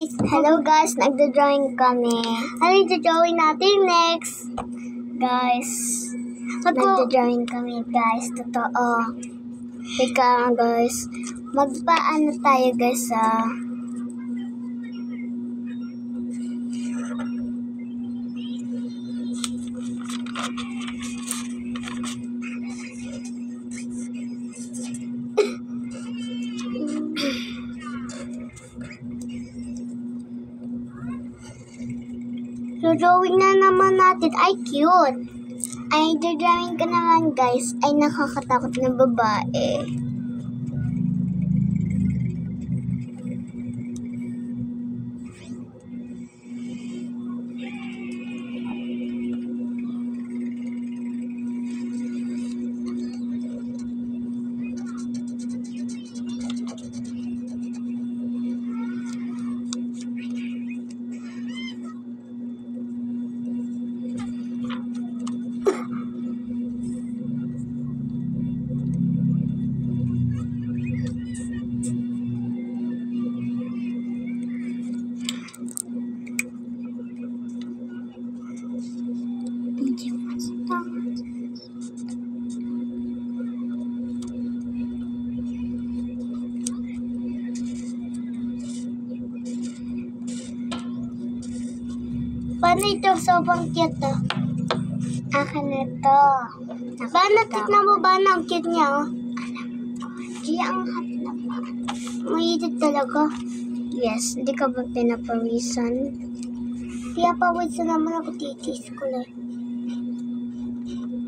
Hello guys, nagda-drawing kami. Ano yung drawing natin next? Guys, nagda-drawing kami guys. Totoo. Teka guys, magpaano tayo guys So, drawing na naman natin. Ay, cute. Ay, drawing ka naman guys. Ay, nakakatakot na babae. Paano ito? Sobrang cute to. Akin na to. Paano tignan mo ba ang cute niya? Di ang hot na pa. Mahilig talaga. Yes, hindi ka ba pinapawisan? Kaya pawisan naman ako titis ko lang.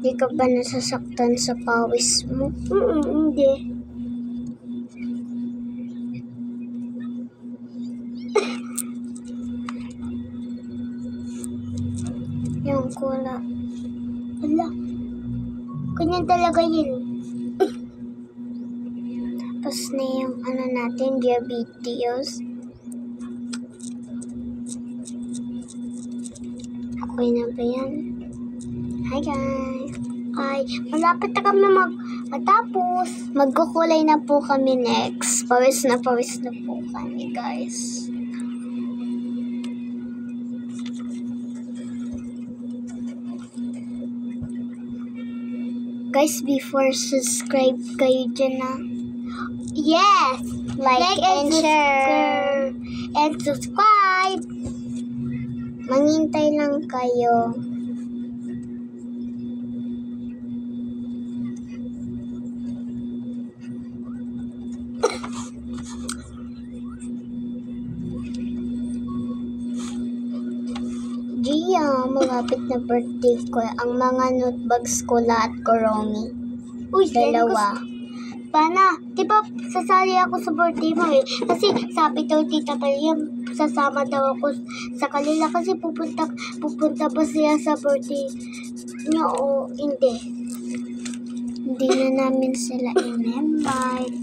Di ka ba nasasaktan sa pawis mo? Hindi. Yung kula. Ala. Ganyan talaga yun. Tapos na yung natin, diabetes. Okay na ba yan? Hi guys! Ay, malapit na kami matapos. Magkukulay na po kami next. Pawis na po kami guys. Guys, before subscribe kayo dyan na. Yes! Like and share. And subscribe! Manghintay lang kayo. Gia, malapit na birthday ko. Ang mga notebooks ko lahat ko, Romy. Uy, Dalawa. Pana, di ba sasali ako sa birthday mo eh? Kasi sabi daw Tita Paliam, sasama daw ako sa kanila kasi pupunta pa siya sa birthday niya o hindi. Hindi na namin sila in-invite.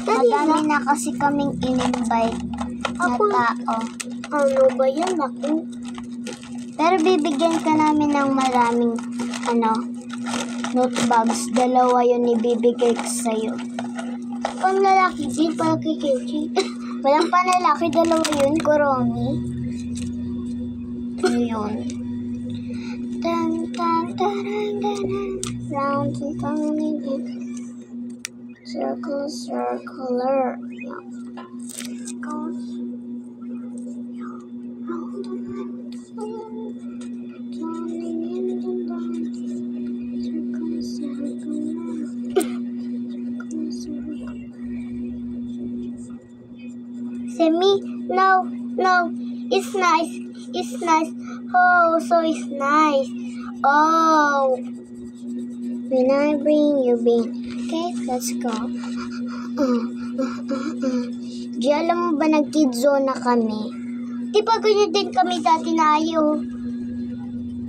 Madami na kasi kaming in-invite na tao. Ano ba yan ako? Pero bibigyan ka namin ng maraming notebooks. Dalawa yun ibibigay ko sa'yo. Pang lalaki din, para kay Kenji. Walang panlalaki, dalawa yun, Kuromi. Yun. Tan tan tarang tarang. Round and coming in. Circle, circular. Goes. Semi, no, it's nice. Oh, so it's nice. Oh. When I bring you bean. Okay, let's go. Di alam mo ba nag-kidzone na kami? Di ba ganyan din kami dati na ayaw?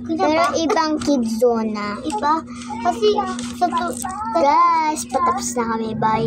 Pero ibang kidzone na. Iba? Kasi sa Guys, patapos na kami. Bye.